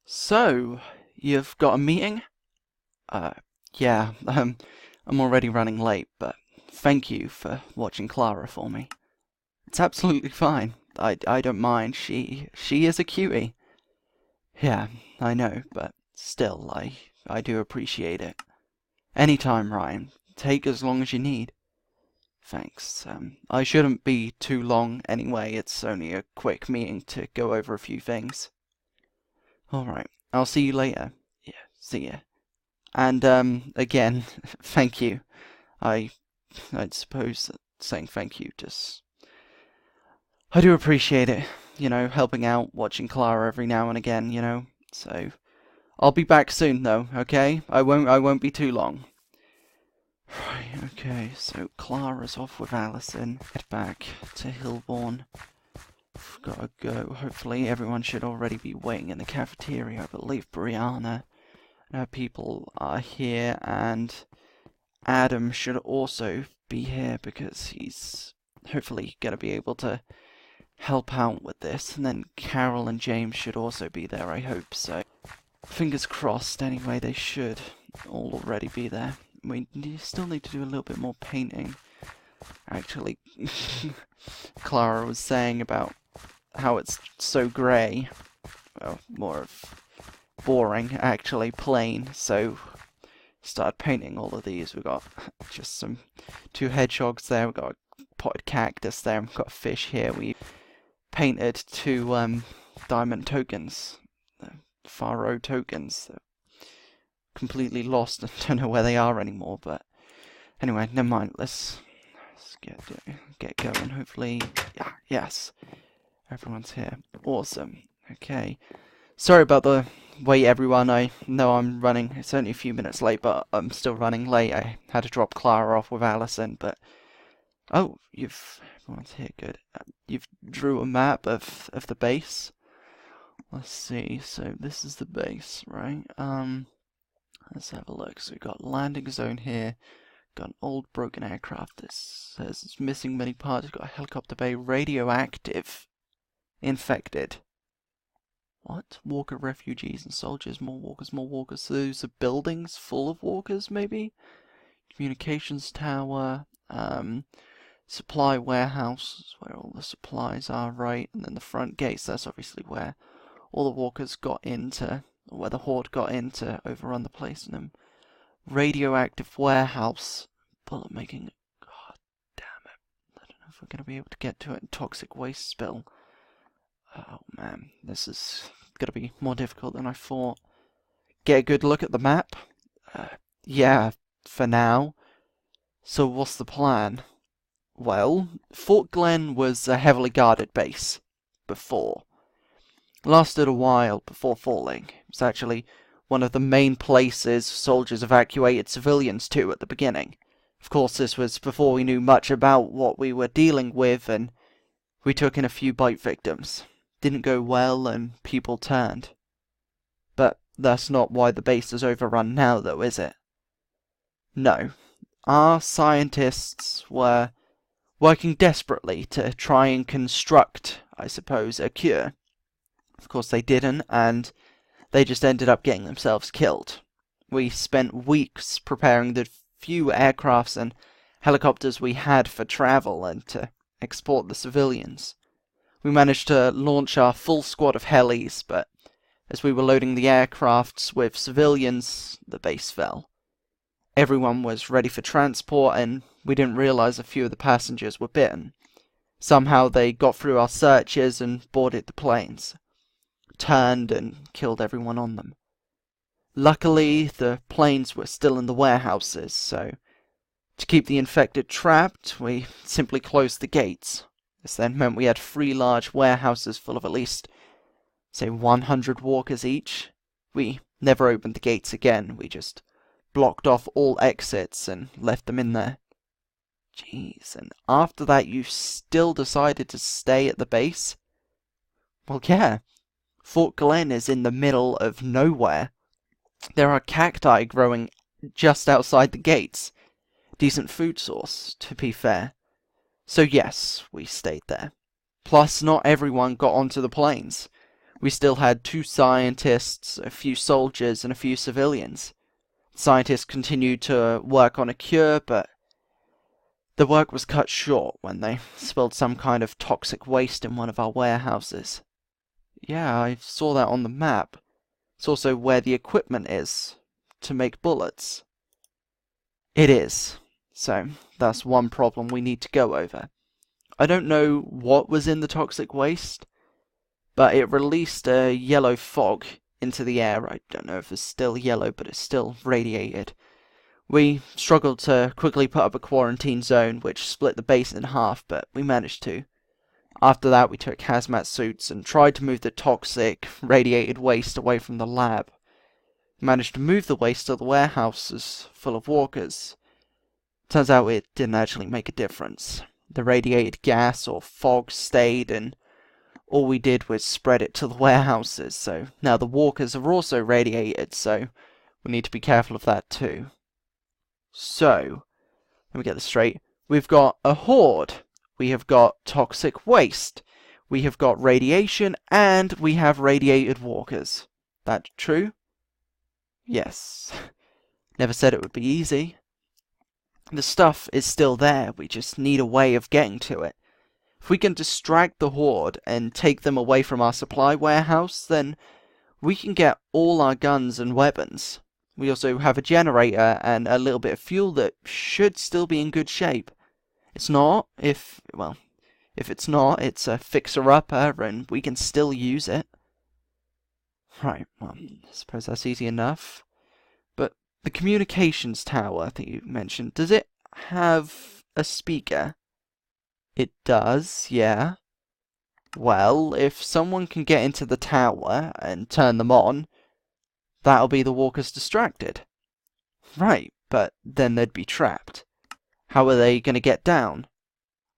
So, you've got a meeting? Uh, yeah, I'm already running late, but thank you for watching Clara for me. It's absolutely fine. I don't mind. She is a cutie. Yeah, I know, but still, I do appreciate it. Anytime, Ryan. Take as long as you need. Thanks. I shouldn't be too long anyway. It's only a quick meeting to go over a few things. Alright, I'll see you later. Yeah, see ya. And again, thank you. I I'd suppose that saying thank you just I do appreciate it. Helping out, watching Clara every now and again. So I'll be back soon though, okay? I won't be too long. Right, okay, so Clara's off with Allison. Head back to Hillbourne. I've gotta go. Hopefully everyone should already be waiting in the cafeteria. I believe Briana and her people are here, and Adam should also be here because he's hopefully going to be able to help out with this. And then Carol and James should also be there, I hope. So fingers crossed anyway, they should all already be there. We still need to do a little bit more painting. Actually, Clara was saying about how it's so grey. Well, more of boring, actually, plain. So started painting all of these. We've got just two hedgehogs there. We've got a potted cactus there. We've got a fish here. We painted two diamond tokens, Faro tokens. They're completely lost. I don't know where they are anymore. But anyway, never mind. Let's get going. Hopefully, yeah, yes, everyone's here. Awesome. Okay. Sorry about the wait, everyone. I know I'm running. It's only a few minutes late, but I'm still running late. I had to drop Clara off with Allison, but oh, everyone's here. Good. You've drew a map of the base. Let's see. So this is the base, right? Let's have a look. So we've got landing zone here. Got an old broken aircraft. This says it's missing many parts. We've got a helicopter bay, radioactive, infected. What? Walker refugees and soldiers. More walkers, more walkers. So those are buildings full of walkers, maybe? Communications tower. Supply warehouse, where all the supplies are, right? And then the front gates, that's obviously where all the walkers got into, or where the horde got in to overrun the place. And then radioactive warehouse. Bullet making. God damn it. I don't know if we're going to be able to get to it. And toxic waste spill. Oh man, this is going to be more difficult than I thought. Get a good look at the map? Yeah, for now. So what's the plan? Well, Fort Glen was a heavily guarded base before. Lasted a while before falling. It was actually one of the main places soldiers evacuated civilians to at the beginning. Of course, this was before we knew much about what we were dealing with, and we took in a few bite victims. Didn't go well, and people turned. But that's not why the base is overrun now, though, is it? No. Our scientists were working desperately to try and construct, I suppose, a cure. Of course they didn't, and they just ended up getting themselves killed. We spent weeks preparing the few aircrafts and helicopters we had for travel and to export the civilians. We managed to launch our full squad of helis, but as we were loading the aircrafts with civilians, the base fell. Everyone was ready for transport, and we didn't realize a few of the passengers were bitten. Somehow they got through our searches and boarded the planes. Turned and killed everyone on them. Luckily, the planes were still in the warehouses, so to keep the infected trapped, we simply closed the gates. This then meant we had 3 large warehouses full of at least, say, 100 walkers each. We never opened the gates again. We just blocked off all exits and left them in there. Jeez, and after that you still decided to stay at the base? Well, yeah. Fort Glen is in the middle of nowhere. There are cacti growing just outside the gates. Decent food source, to be fair. So yes, we stayed there. Plus, not everyone got onto the planes. We still had 2 scientists, a few soldiers, and a few civilians. Scientists continued to work on a cure, but the work was cut short when they spilled some kind of toxic waste in one of our warehouses. Yeah, I saw that on the map. It's also where the equipment is to make bullets. It is. So, that's one problem we need to go over. I don't know what was in the toxic waste, but it released a yellow fog into the air. I don't know if it's still yellow, but it's still radiated. We struggled to quickly put up a quarantine zone, which split the base in half, but we managed to. After that, we took hazmat suits and tried to move the toxic, radiated waste away from the lab. We managed to move the waste to the warehouses full of walkers. Turns out it didn't actually make a difference. The radiated gas or fog stayed, and all we did was spread it to the warehouses, so now the walkers are also radiated, so we need to be careful of that too. So, let me get this straight. We've got a horde, we have got toxic waste, we have got radiation, and we have radiated walkers. That true? Yes. Never said it would be easy. The stuff is still there, we just need a way of getting to it. If we can distract the horde and take them away from our supply warehouse, then we can get all our guns and weapons. We also have a generator and a little bit of fuel that should still be in good shape. It's not, if it's not, it's a fixer-upper and we can still use it. Right, well, I suppose that's easy enough. But the communications tower that you mentioned, does it have a speaker? It does, yeah. Well, if someone can get into the tower and turn them on, that'll be the walkers distracted. Right, but then they'd be trapped. How are they going to get down?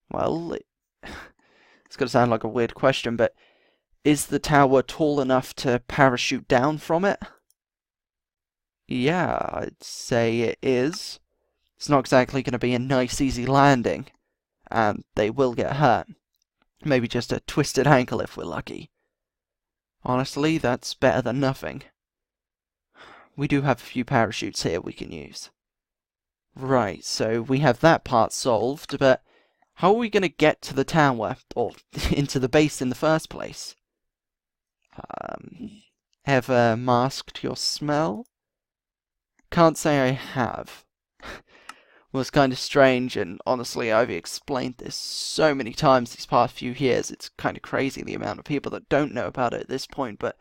Well, it's going to sound like a weird question, but is the tower tall enough to parachute down from it? Yeah, I'd say it is. It's not exactly going to be a nice, easy landing, and they will get hurt. Maybe just a twisted ankle if we're lucky. Honestly, that's better than nothing. We do have a few parachutes here we can use. Right, so we have that part solved, but how are we going to get to the tower, or into the base in the first place? Ever masked your smell? Can't say I have. Well, it's kind of strange, and honestly, I've explained this so many times these past few years, it's kind of crazy the amount of people that don't know about it at this point, but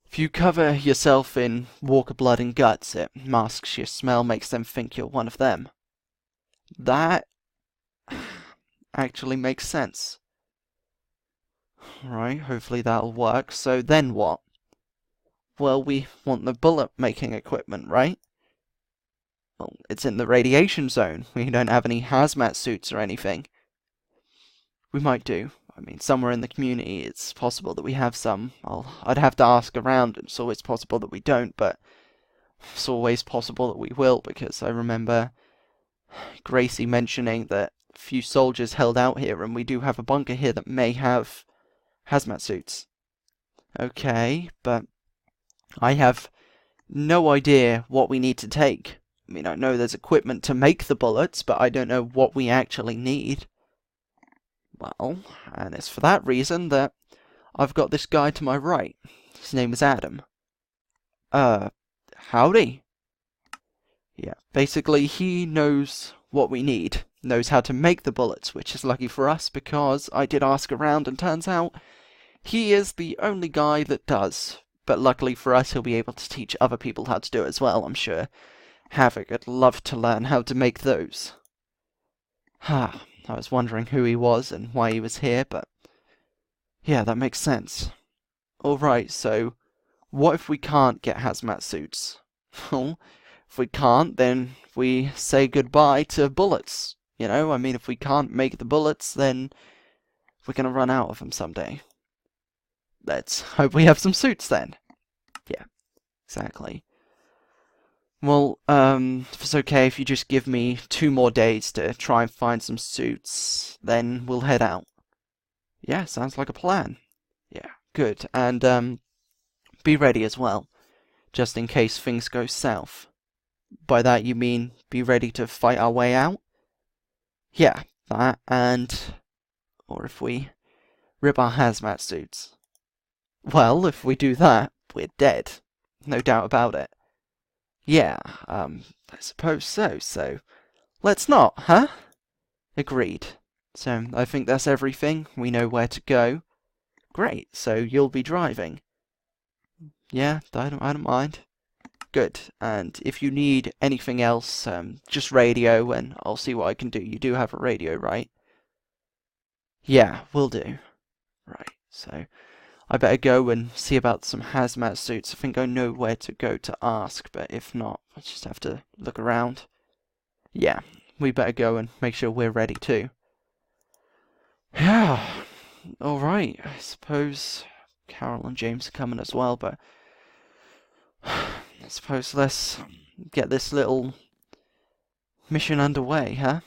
if you cover yourself in walker blood and guts, it masks your smell, makes them think you're one of them. That actually makes sense. Right, hopefully that'll work. So then what? Well, we want the bullet-making equipment, right? Well, it's in the radiation zone. We don't have any hazmat suits or anything. We might do. I mean, somewhere in the community it's possible that we have some. I'd have to ask around. It's always possible that we don't, but it's always possible that we will, because I remember Gracie mentioning that a few soldiers held out here, and we do have a bunker here that may have hazmat suits. Okay, but I have no idea what we need to take. I mean, I know there's equipment to make the bullets, but I don't know what we actually need. Well, and it's for that reason that I've got this guy to my right. His name is Adam. Howdy? Yeah, basically he knows what we need. Knows how to make the bullets, which is lucky for us because I did ask around and turns out he is the only guy that does. But luckily for us, he'll be able to teach other people how to do it as well, I'm sure. Havoc would love to learn how to make those. I was wondering who he was and why he was here, but yeah, that makes sense. Alright, so what if we can't get hazmat suits? Well, if we can't, then we say goodbye to bullets. You know, I mean, if we can't make the bullets, then we're gonna run out of them someday. Let's hope we have some suits then. Yeah, exactly. Well, if it's okay if you just give me 2 more days to try and find some suits, then we'll head out. Yeah, sounds like a plan. Yeah, Good, and be ready as well, just in case things go south. By that you mean be ready to fight our way out? Yeah, that, and... or if we rip our hazmat suits. Well, if we do that, we're dead. No doubt about it. Yeah, I suppose so, so... let's not, huh? Agreed. So, I think that's everything. We know where to go. Great, so you'll be driving. Yeah, I don't mind. Good, and if you need anything else, just radio and I'll see what I can do. You do have a radio, right? Yeah, will do. Right, so I better go and see about some hazmat suits. I think I know where to go to ask, but if not, I'll just have to look around. Yeah, we better go and make sure we're ready too. Yeah, alright, I suppose Carol and James are coming as well, but I suppose let's get this little mission underway, huh?